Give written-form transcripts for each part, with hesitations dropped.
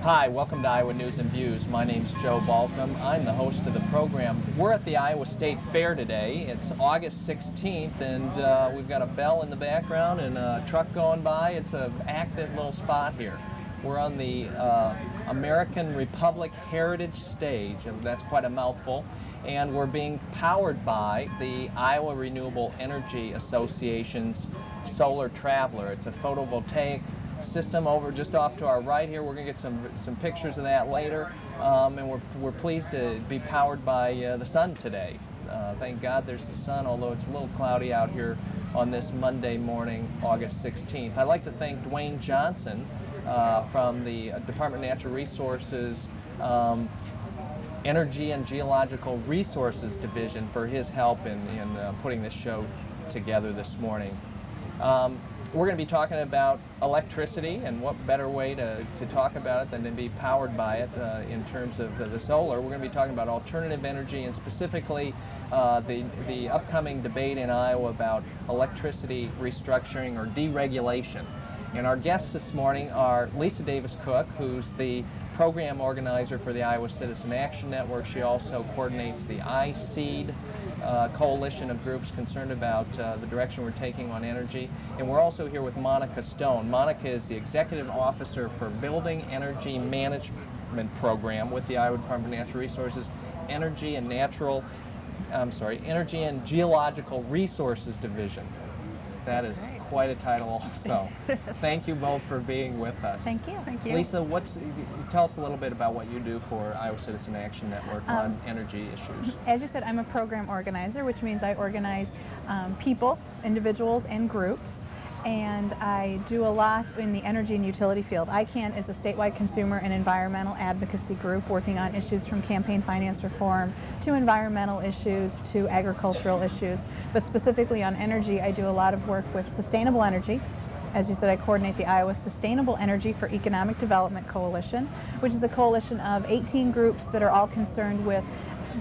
Hi, welcome to Iowa News and Views. My name's Joe Balcom. I'm the host of the program. We're at the Iowa State Fair today. It's August 16th, and we've got a bell in the background and a truck going by. It's an active little spot here. We're on the American Republic Heritage Stage, and that's quite a mouthful, and we're being powered by the Iowa Renewable Energy Association's Solar Traveler. It's a photovoltaic system over just off to our right here. We're going to get some pictures of that later, and we're pleased to be powered by the sun today. Thank God there's the sun, although it's a little cloudy out here on this Monday morning, August 16th. I'd like to thank Dwayne Johnson from the Department of Natural Resources Energy and Geological Resources Division for his help in putting this show together this morning. We're going to be talking about electricity, and what better way to talk about it than to be powered by it in terms of the solar. We're going to be talking about alternative energy, and specifically the upcoming debate in Iowa about electricity restructuring or deregulation. And our guests this morning are Lisa Davis-Cook, who's the program organizer for the Iowa Citizen Action Network. She also coordinates the iSeed coalition of groups concerned about the direction we're taking on energy. And we're also here with Monica Stone. Monica is the executive officer for Building Energy Management Program with the Iowa Department of Natural Resources Energy and Geological Resources Division. That is quite a title also. Thank you both for being with us. Thank you. Thank you. Lisa, tell us a little bit about what you do for Iowa Citizen Action Network on energy issues. As you said, I'm a program organizer, which means I organize people, individuals, and groups. And I do a lot in the energy and utility field. ICANN is a statewide consumer and environmental advocacy group working on issues from campaign finance reform to environmental issues to agricultural issues. But specifically on energy, I do a lot of work with sustainable energy. As you said, I coordinate the Iowa Sustainable Energy for Economic Development Coalition, which is a coalition of 18 groups that are all concerned with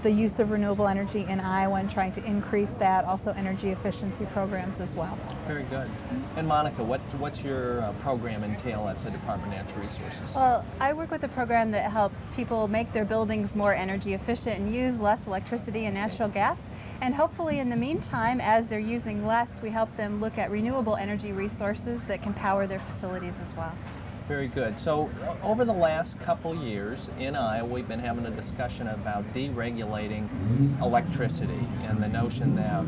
the use of renewable energy in Iowa and trying to increase that, also energy efficiency programs as well. Very good. And Monica, what's your program entail at the Department of Natural Resources? Well, I work with a program that helps people make their buildings more energy efficient and use less electricity and natural gas. And hopefully in the meantime, as they're using less, we help them look at renewable energy resources that can power their facilities as well. Very good. So over the last couple years in Iowa, we've been having a discussion about deregulating electricity and the notion that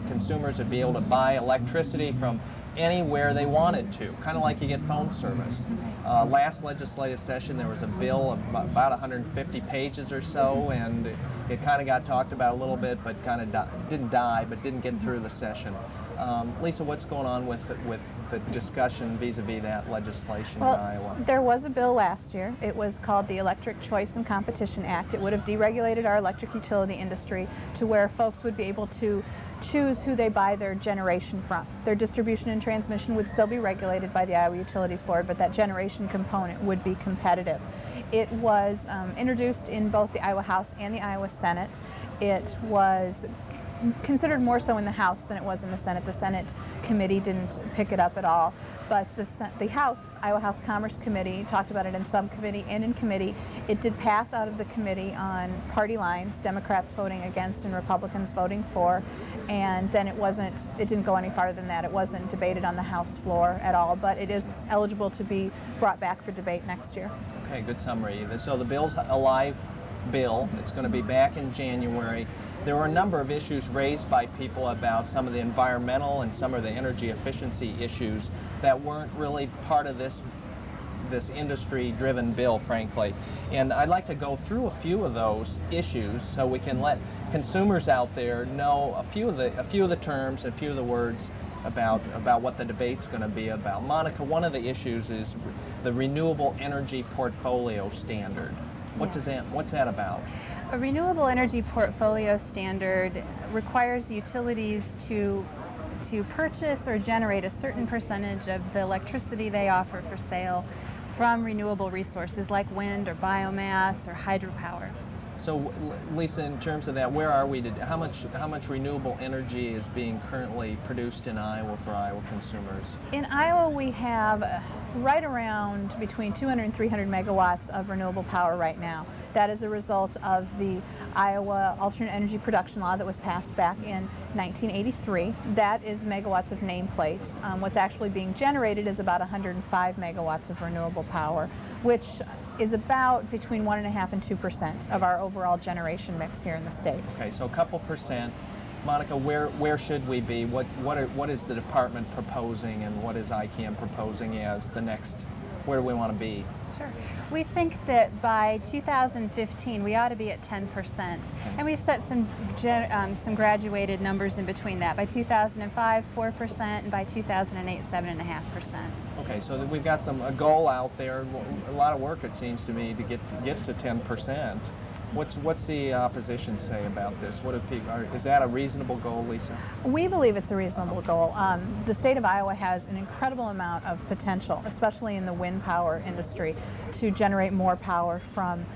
consumers would be able to buy electricity from anywhere they wanted to, kind of like you get phone service. Last legislative session there was a bill of about 150 pages or so, and it kind of got talked about a little bit, but kind of didn't die, but didn't get through the session. Lisa, what's going on with the discussion vis-a-vis that legislation in Iowa? There was a bill last year. It was called the Electric Choice and Competition Act. It would have deregulated our electric utility industry to where folks would be able to choose who they buy their generation from. Their distribution and transmission would still be regulated by the Iowa Utilities Board, but that generation component would be competitive. It was introduced in both the Iowa House and the Iowa Senate. It was considered more so in the House than it was in the Senate. The Senate committee didn't pick it up at all, but the House, Iowa House Commerce Committee, talked about it in subcommittee and in committee. It did pass out of the committee on party lines, Democrats voting against and Republicans voting for, and then it didn't go any farther than that. It wasn't debated on the House floor at all, but it is eligible to be brought back for debate next year. Okay, good summary. So the bill's a live bill. It's going to be back in January. There were a number of issues raised by people about some of the environmental and some of the energy efficiency issues that weren't really part of this industry-driven bill, frankly. And I'd like to go through a few of those issues so we can let consumers out there know a few of the terms and a few of the words about what the debate's going to be about. Monica, one of the issues is the Renewable Energy Portfolio Standard. What's that about? A renewable energy portfolio standard requires utilities to purchase or generate a certain percentage of the electricity they offer for sale from renewable resources like wind or biomass or hydropower. So, Lisa, in terms of that, where are we? How much renewable energy is being currently produced in Iowa for Iowa consumers? In Iowa, we have right around between 200 and 300 megawatts of renewable power right now. That is a result of the Iowa Alternate Energy Production Law that was passed back in 1983. That is megawatts of nameplate. What's actually being generated is about 105 megawatts of renewable power, which is about between 1.5% and 2% of our overall generation mix here in the state. Okay, so a couple percent. Monica, where should we be? What is the department proposing, and what is ICAM proposing as the next? Where do we want to be? Sure. We think that by 2015 we ought to be at 10%, and we've set some graduated numbers in between that. By 2005, 4%, and by 2008, 7.5%. Okay, so we've got a goal out there. A lot of work, it seems to me, to get to 10%. What's the opposition say about this? Is that a reasonable goal, Lisa? We believe it's a reasonable goal. The state of Iowa has an incredible amount of potential, especially in the wind power industry, to generate more power from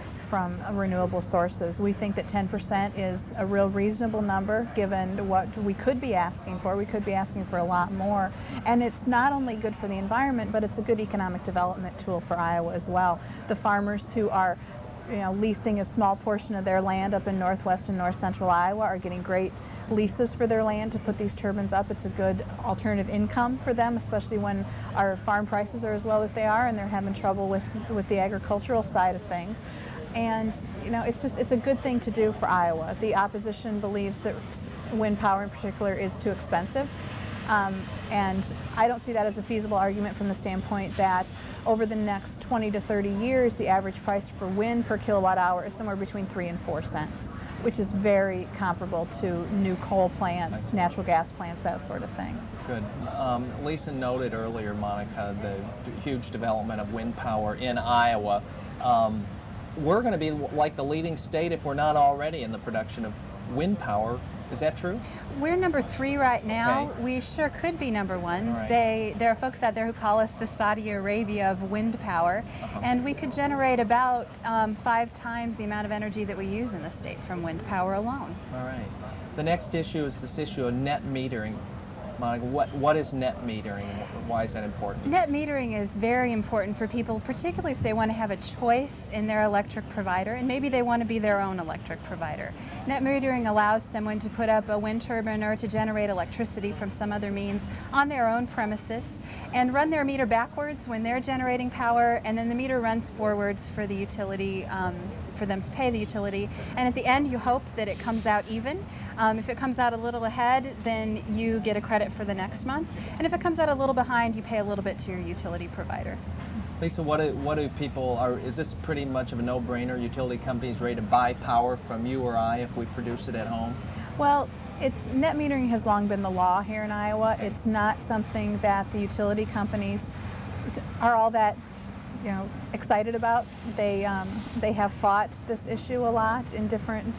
renewable sources. We think that 10% is a real reasonable number given what we could be asking for. We could be asking for a lot more. And it's not only good for the environment, but it's a good economic development tool for Iowa as well. The farmers who are leasing a small portion of their land up in northwest and north central Iowa are getting great leases for their land to put these turbines up. It's a good alternative income for them, especially when our farm prices are as low as they are and they're having trouble with the agricultural side of things. And it's a good thing to do for Iowa. The opposition believes that wind power in particular is too expensive. And I don't see that as a feasible argument from the standpoint that over the next 20 to 30 years, the average price for wind per kilowatt hour is somewhere between 3 and 4 cents, which is very comparable to new coal plants, natural gas plants, that sort of thing. Good. Lisa noted earlier, Monica, the huge development of wind power in Iowa. We're going to be like the leading state if we're not already in the production of wind power. Is that true? We're number 3 right now. Okay. We sure could be number 1. Right. There are folks out there who call us the Saudi Arabia of wind power, and we could generate about 5 times the amount of energy that we use in the state from wind power alone. All right. The next issue is this issue of net metering. Monica, what is net metering and why is that important? Net metering is very important for people, particularly if they want to have a choice in their electric provider, and maybe they want to be their own electric provider. Net metering allows someone to put up a wind turbine or to generate electricity from some other means on their own premises and run their meter backwards when they're generating power, and then the meter runs forwards for the utility, for them to pay the utility. And at the end, you hope that it comes out even. If it comes out a little ahead, then you get a credit for the next month. And if it comes out a little behind, you pay a little bit to your utility provider. Lisa, what do people, is this pretty much of a no-brainer? Utility companies ready to buy power from you or I if we produce it at home? Well, net metering has long been the law here in Iowa. It's not something that the utility companies are all that excited about. They have fought this issue a lot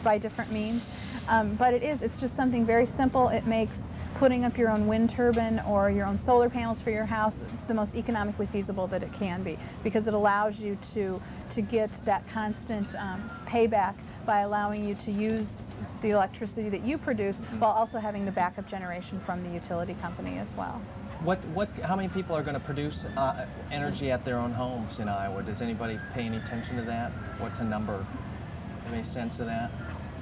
by different means. But it's just something very simple. It makes putting up your own wind turbine or your own solar panels for your house the most economically feasible that it can be, because it allows you to get that constant payback by allowing you to use the electricity that you produce while also having the backup generation from the utility company as well. How many people are going to produce energy at their own homes in Iowa? Does anybody pay any attention to that? What's a number? Have any sense of that?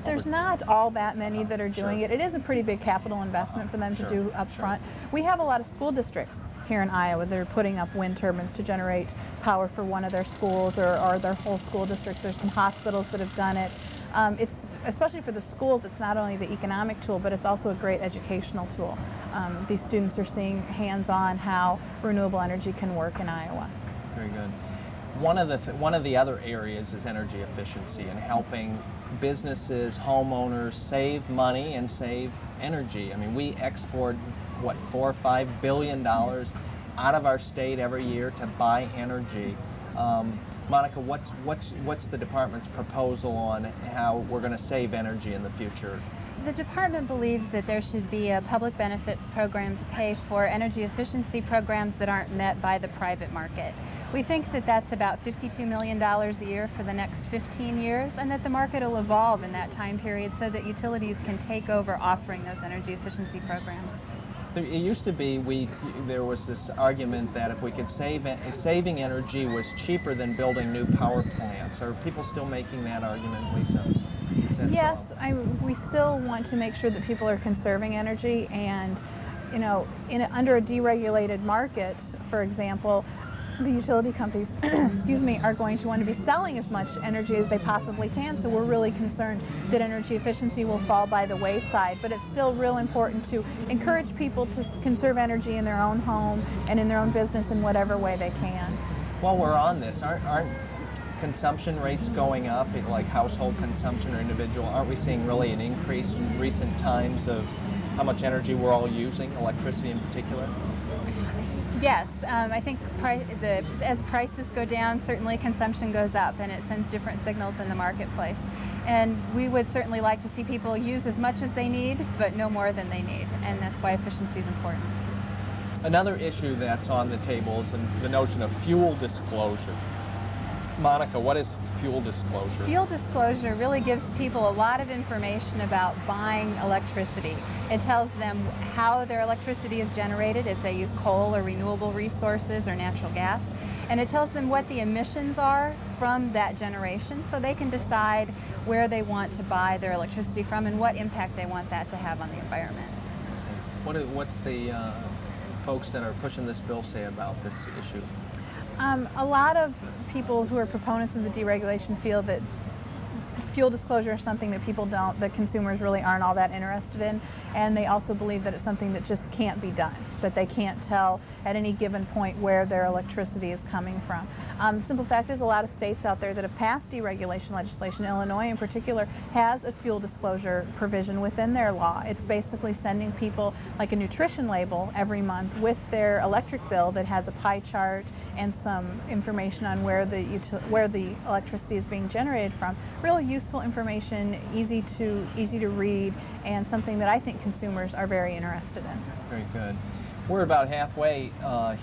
There's not all that many that are doing Sure. it. It is a pretty big capital investment for them to do up front. We have a lot of school districts here in Iowa that are putting up wind turbines to generate power for one of their schools or their whole school district. There's some hospitals that have done it. It's especially for the schools, it's not only the economic tool, but it's also a great educational tool. These students are seeing hands-on how renewable energy can work in Iowa. Very good. One of the other areas is energy efficiency and helping businesses, homeowners save money and save energy. I mean, we export $4 or $5 billion out of our state every year to buy energy. Monica, what's the department's proposal on how we're going to save energy in the future? The department believes that there should be a public benefits program to pay for energy efficiency programs that aren't met by the private market. We think that that's about $52 million a year for the next 15 years, and that the market will evolve in that time period so that utilities can take over offering those energy efficiency programs. It used to be there was this argument that if we could saving energy was cheaper than building new power plants. Are people still making that argument, Lisa? Yes, we still want to make sure that people are conserving energy, and under a deregulated market, for example, the utility companies excuse me, are going to want to be selling as much energy as they possibly can, so we're really concerned that energy efficiency will fall by the wayside. But it's still real important to encourage people to conserve energy in their own home and in their own business in whatever way they can. While we're on this, aren't consumption rates going up, like household consumption or individual? Aren't we seeing really an increase in recent times of how much energy we're all using, electricity in particular? Yes, I think as prices go down, certainly consumption goes up, and it sends different signals in the marketplace. And we would certainly like to see people use as much as they need, but no more than they need, and that's why efficiency is important. Another issue that's on the table is the notion of fuel disclosure. Monica, what is fuel disclosure? Fuel disclosure really gives people a lot of information about buying electricity. It tells them how their electricity is generated, if they use coal or renewable resources or natural gas. And it tells them what the emissions are from that generation, so they can decide where they want to buy their electricity from and what impact they want that to have on the environment. What's the folks that are pushing this bill say about this issue? A lot of people who are proponents of the deregulation feel that fuel disclosure is something that consumers really aren't all that interested in, and they also believe that it's something that just can't be done, that they can't tell at any given point where their electricity is coming from. The simple fact is a lot of states out there that have passed deregulation legislation, Illinois in particular, has a fuel disclosure provision within their law. It's basically sending people like a nutrition label every month with their electric bill that has a pie chart and some information on where the electricity is being generated from. Real useful information, easy to read, and something that I think consumers are very interested in. Very good. We're about halfway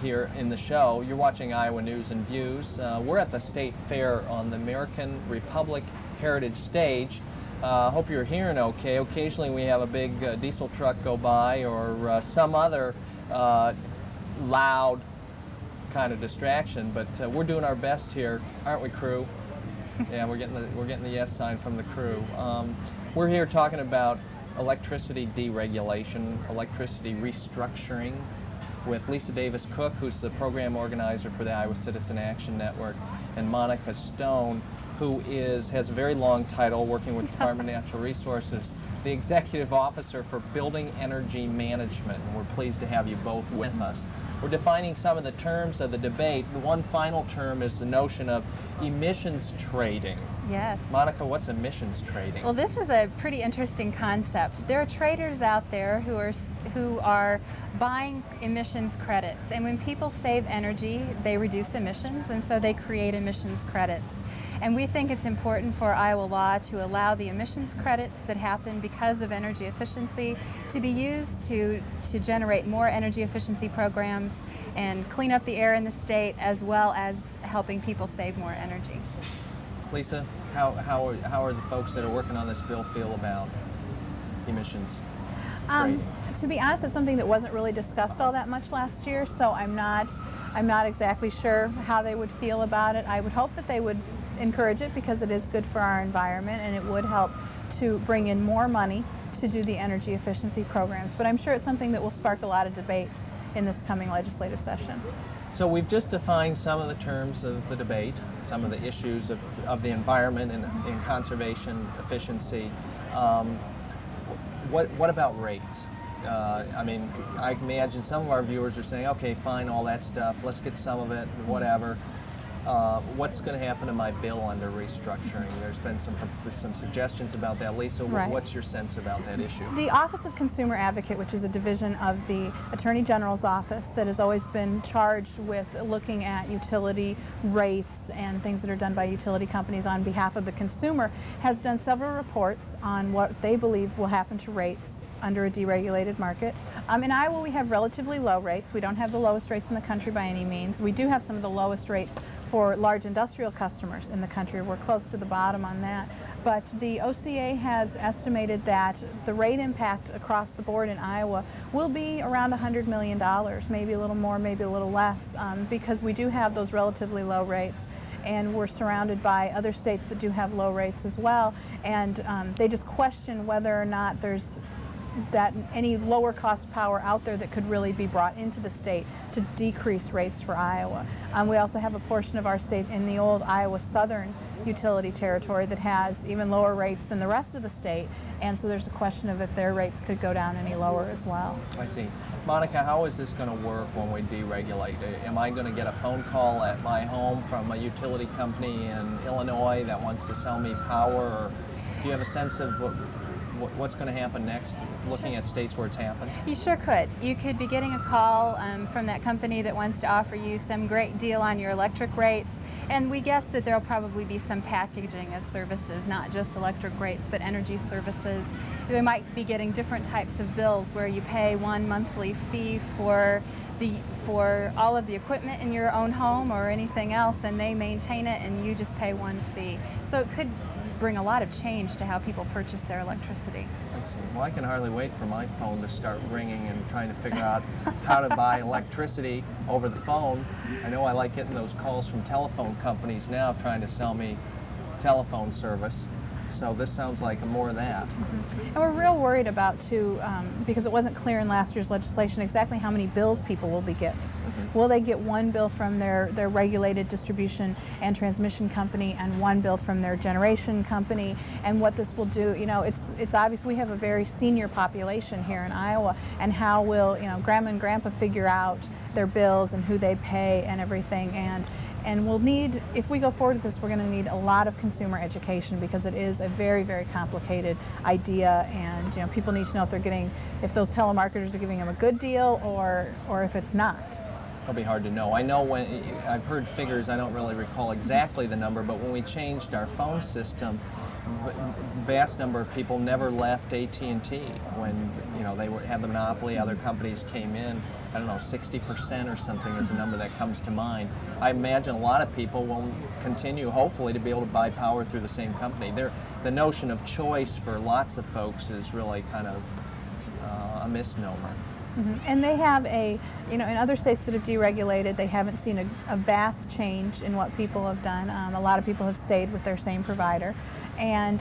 here in the show. You're watching Iowa News and Views. We're at the State Fair on the American Republic Heritage Stage. Hope you're hearing okay. Occasionally we have a big diesel truck go by or some other loud kind of distraction, but we're doing our best here, aren't we, crew? Yeah, we're getting the yes sign from the crew. We're here talking about electricity deregulation, electricity restructuring, with Lisa Davis Cook, who's the program organizer for the Iowa Citizen Action Network, and Monica Stone, who has a very long title, working with the Department of Natural Resources, the Executive Officer for Building Energy Management. And we're pleased to have you both with us. We're defining some of the terms of the debate. The one final term is the notion of emissions trading. Yes. Monica, what's emissions trading? Well, this is a pretty interesting concept. There are traders out there who are buying emissions credits, and when people save energy, they reduce emissions, and so they create emissions credits. And we think it's important for Iowa law to allow the emissions credits that happen because of energy efficiency to be used to generate more energy efficiency programs and clean up the air in the state, as well as helping people save more energy. Lisa, how are the folks that are working on this bill feel about emissions trading? To be honest, it's something that wasn't really discussed all that much last year, so I'm not exactly sure how they would feel about it. I would hope that they would encourage it because it is good for our environment and it would help to bring in more money to do the energy efficiency programs. But I'm sure it's something that will spark a lot of debate in this coming legislative session. So we've just defined some of the terms of the debate, some of the issues of the environment and conservation efficiency. What about rates? I mean, I imagine some of our viewers are saying, okay, fine, all that stuff, let's get some of it, whatever. what's going to happen to my bill under restructuring? There's been some suggestions about that. Lisa, Right. what's your sense about that issue? The Office of Consumer Advocate, which is a division of the Attorney General's office that has always been charged with looking at utility rates and things that are done by utility companies on behalf of the consumer, has done several reports on what they believe will happen to rates under a deregulated market. In Iowa, we have relatively low rates. We don't have the lowest rates in the country by any means. We do have some of the lowest rates for large industrial customers in the country. We're close to the bottom on that. But the OCA has estimated that the rate impact across the board in Iowa will be around $100 million, maybe a little more, maybe a little less, because we do have those relatively low rates. And we're surrounded by other states that do have low rates as well. And they just question whether or not there's any lower cost power out there that could really be brought into the state to decrease rates for Iowa. We also have a portion of our state in the old Iowa Southern utility territory that has even lower rates than the rest of the state, and so there's a question of if their rates could go down any lower as well. I see. Monica, how is this going to work when we deregulate? Am I going to get a phone call at my home from a utility company in Illinois that wants to sell me power, or do you have a sense of what's going to happen next, looking at states where it's happened? You sure could. You could be getting a call from that company that wants to offer you some great deal on your electric rates. And we guess that there'll probably be some packaging of services, not just electric rates, but energy services. They might be getting different types of bills where you pay one monthly fee for all of the equipment in your own home or anything else, and they maintain it, and you just pay one fee. So it could bring a lot of change to how people purchase their electricity. I see. Well, I can hardly wait for my phone to start ringing and trying to figure out how to buy electricity over the phone. I know I like getting those calls from telephone companies now trying to sell me telephone service. So this sounds like more of that. Mm-hmm. And we're real worried about, too, because it wasn't clear in last year's legislation exactly how many bills people will be getting. Will they get one bill from their regulated distribution and transmission company and one bill from their generation company? And what this will do, it's obvious we have a very senior population here in Iowa, and how will, grandma and grandpa figure out their bills and who they pay and everything. And we'll need, if we go forward with this, we're going to need a lot of consumer education, because it is a very, very complicated idea, and people need to know if those telemarketers are giving them a good deal or if it's not. It'll be hard to know. I know when I've heard figures, I don't really recall exactly the number, but when we changed our phone system, vast number of people never left AT&T when they had the monopoly. Other companies came in. I don't know, 60% or something is a number that comes to mind. I imagine a lot of people will continue, hopefully, to be able to buy power through the same company. The notion of choice for lots of folks is really kind of a misnomer. Mm-hmm. And they have in other states that have deregulated, they haven't seen a vast change in what people have done. A lot of people have stayed with their same provider. And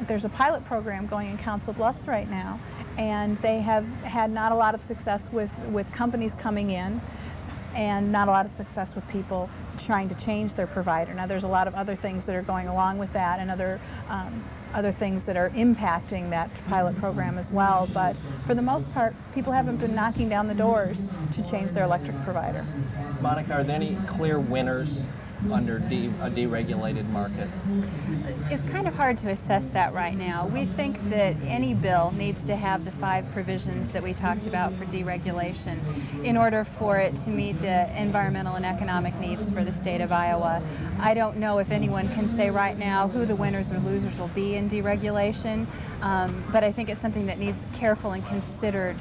there's a pilot program going in Council Bluffs right now, and they have had not a lot of success with companies coming in, and not a lot of success with people trying to change their provider. Now, there's a lot of other things that are going along with that, and other things that are impacting that pilot program as well. But for the most part, people haven't been knocking down the doors to change their electric provider. Monica, are there any clear winners under a deregulated market? It's kind of hard to assess that right now. We think that any bill needs to have the 5 provisions that we talked about for deregulation in order for it to meet the environmental and economic needs for the state of Iowa. I don't know if anyone can say right now who the winners or losers will be in deregulation, but I think it's something that needs careful and considered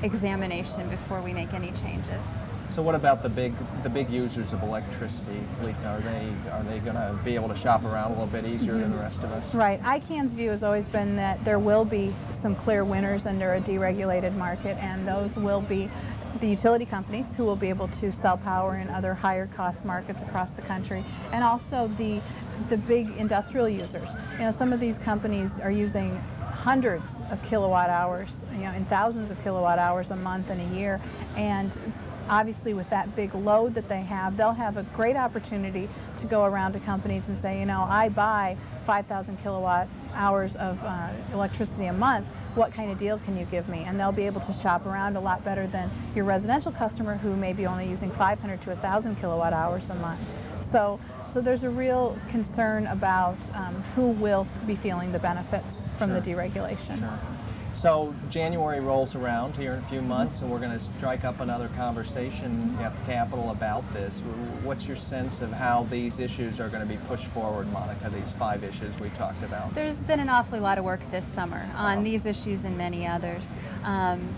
examination before we make any changes. So what about the big users of electricity, Lisa? Are they going to be able to shop around a little bit easier than the rest of us? Right. ICANN's view has always been that there will be some clear winners under a deregulated market, and those will be the utility companies who will be able to sell power in other higher cost markets across the country, and also the big industrial users. Some of these companies are using hundreds of kilowatt hours, and thousands of kilowatt hours a month and a year, and obviously with that big load that they have, they'll have a great opportunity to go around to companies and say, I buy 5,000 kilowatt hours of electricity a month. What kind of deal can you give me? And they'll be able to shop around a lot better than your residential customer who may be only using 500 to 1,000 kilowatt hours a month. So there's a real concern about who will be feeling the benefits from the deregulation. Sure. So January rolls around here in a few months, and we're going to strike up another conversation at the Capitol about this. What's your sense of how these issues are going to be pushed forward, Monica, these 5 issues we talked about? There's been an awfully lot of work this summer on these issues and many others.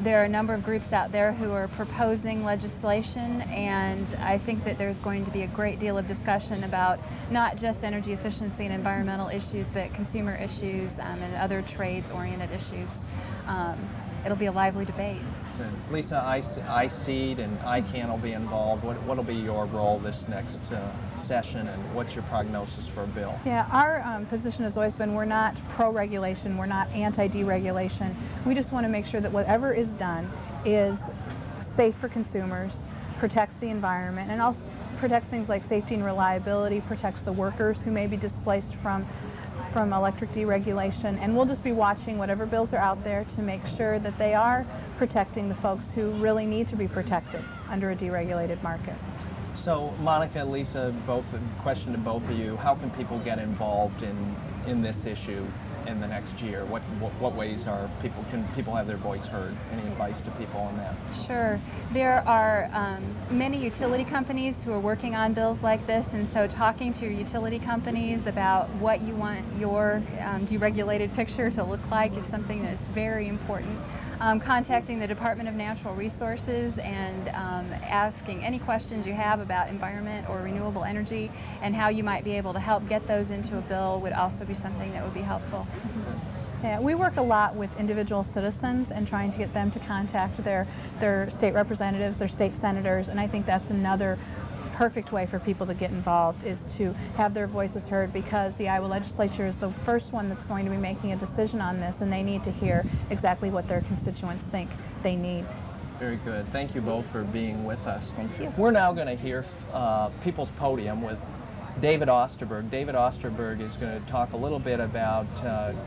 There are a number of groups out there who are proposing legislation, and I think that there's going to be a great deal of discussion about not just energy efficiency and environmental issues, but consumer issues and other trades-oriented issues. It'll be a lively debate. Lisa, iSeed and ICANN will be involved. What will be your role this next session, and what's your prognosis for a bill? Yeah, our position has always been we're not pro-regulation, we're not anti-deregulation. We just want to make sure that whatever is done is safe for consumers, protects the environment, and also protects things like safety and reliability, protects the workers who may be displaced from electric deregulation, and we'll just be watching whatever bills are out there to make sure that they are protecting the folks who really need to be protected under a deregulated market. So, Monica, Lisa, question to both of you: how can people get involved in this issue in the next year? What ways can people have their voice heard? Any advice to people on that? Sure. There are many utility companies who are working on bills like this, and so talking to your utility companies about what you want your deregulated picture to look like is something that's very important. Contacting the Department of Natural Resources and asking any questions you have about environment or renewable energy and how you might be able to help get those into a bill would also be something that would be helpful. Yeah, we work a lot with individual citizens and trying to get them to contact their state representatives, their state senators, and I think that's another perfect way for people to get involved, is to have their voices heard, because the Iowa legislature is the first one that's going to be making a decision on this, and they need to hear exactly what their constituents think they need. Very good. Thank you both for being with us. Thank you. We're now going to hear People's Podium with David Osterberg. David Osterberg is going to talk a little bit about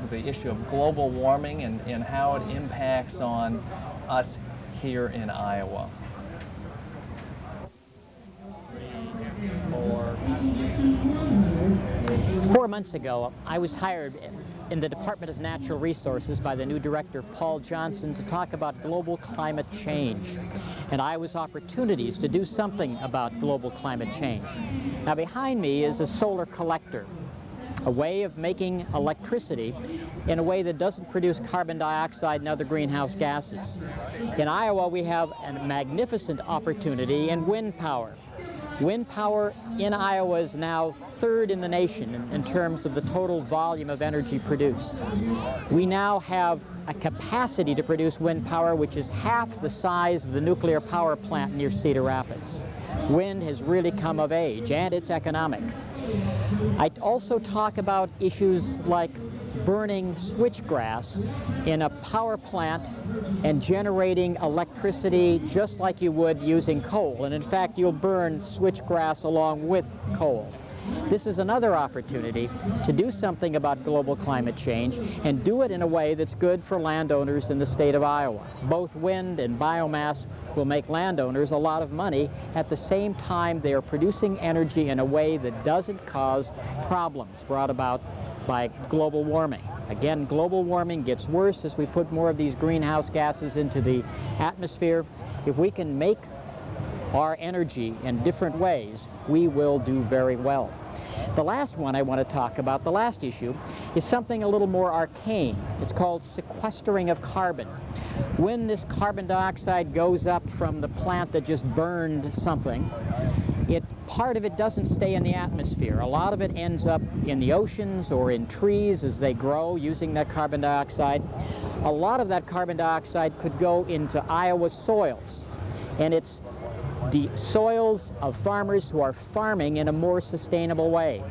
the issue of global warming and how it impacts on us here in Iowa. 4 months ago, I was hired in the Department of Natural Resources by the new director, Paul Johnson, to talk about global climate change and Iowa's opportunities to do something about global climate change. Now, behind me is a solar collector, a way of making electricity in a way that doesn't produce carbon dioxide and other greenhouse gases. In Iowa, we have a magnificent opportunity in wind power. Wind power in Iowa is now 3rd in the nation in terms of the total volume of energy produced. We now have a capacity to produce wind power which is half the size of the nuclear power plant near Cedar Rapids. Wind has really come of age, and it's economic. I also talk about issues like burning switchgrass in a power plant and generating electricity just like you would using coal. And in fact, you'll burn switchgrass along with coal. This is another opportunity to do something about global climate change and do it in a way that's good for landowners in the state of Iowa. Both wind and biomass will make landowners a lot of money. At the same time, they are producing energy in a way that doesn't cause problems brought about by global warming. Again, global warming gets worse as we put more of these greenhouse gases into the atmosphere. If we can make our energy in different ways, we will do very well. The last one I want to talk about, the last issue, is something a little more arcane. It's called sequestering of carbon. When this carbon dioxide goes up from the plant that just burned something, part of it doesn't stay in the atmosphere. A lot of it ends up in the oceans or in trees as they grow using that carbon dioxide. A lot of that carbon dioxide could go into Iowa soils, and it's the soils of farmers who are farming in a more sustainable way.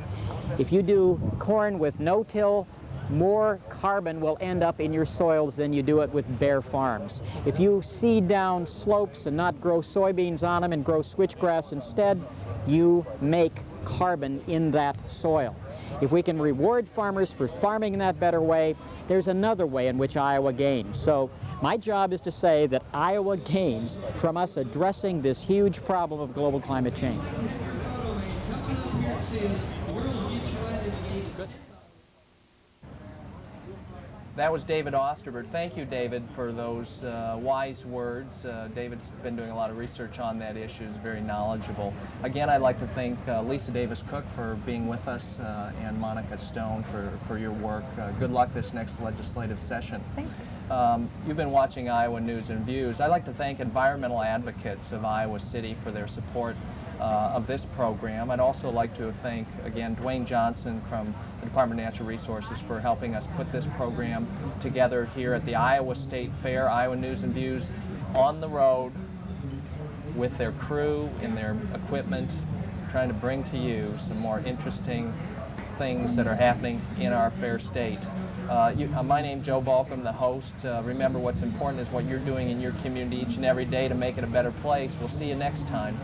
If you do corn with no-till, more carbon will end up in your soils than you do it with bare farms. If you seed down slopes and not grow soybeans on them and grow switchgrass instead, you make carbon in that soil. If we can reward farmers for farming in that better way, there's another way in which Iowa gains. So my job is to say that Iowa gains from us addressing this huge problem of global climate change. That was David Osterberg. Thank you, David, for those wise words. David's been doing a lot of research on that issue. He's very knowledgeable. Again, I'd like to thank Lisa Davis-Cook for being with us and Monica Stone for your work. Good luck this next legislative session. Thank you. You've been watching Iowa News and Views. I'd like to thank environmental advocates of Iowa City for their support of this program. I'd also like to thank, again, Dwayne Johnson from the Department of Natural Resources for helping us put this program together here at the Iowa State Fair. Iowa News and Views on the road with their crew and their equipment, trying to bring to you some more interesting things that are happening in our fair state. My name's Joe Balcom, the host. Remember, what's important is what you're doing in your community each and every day to make it a better place. We'll see you next time.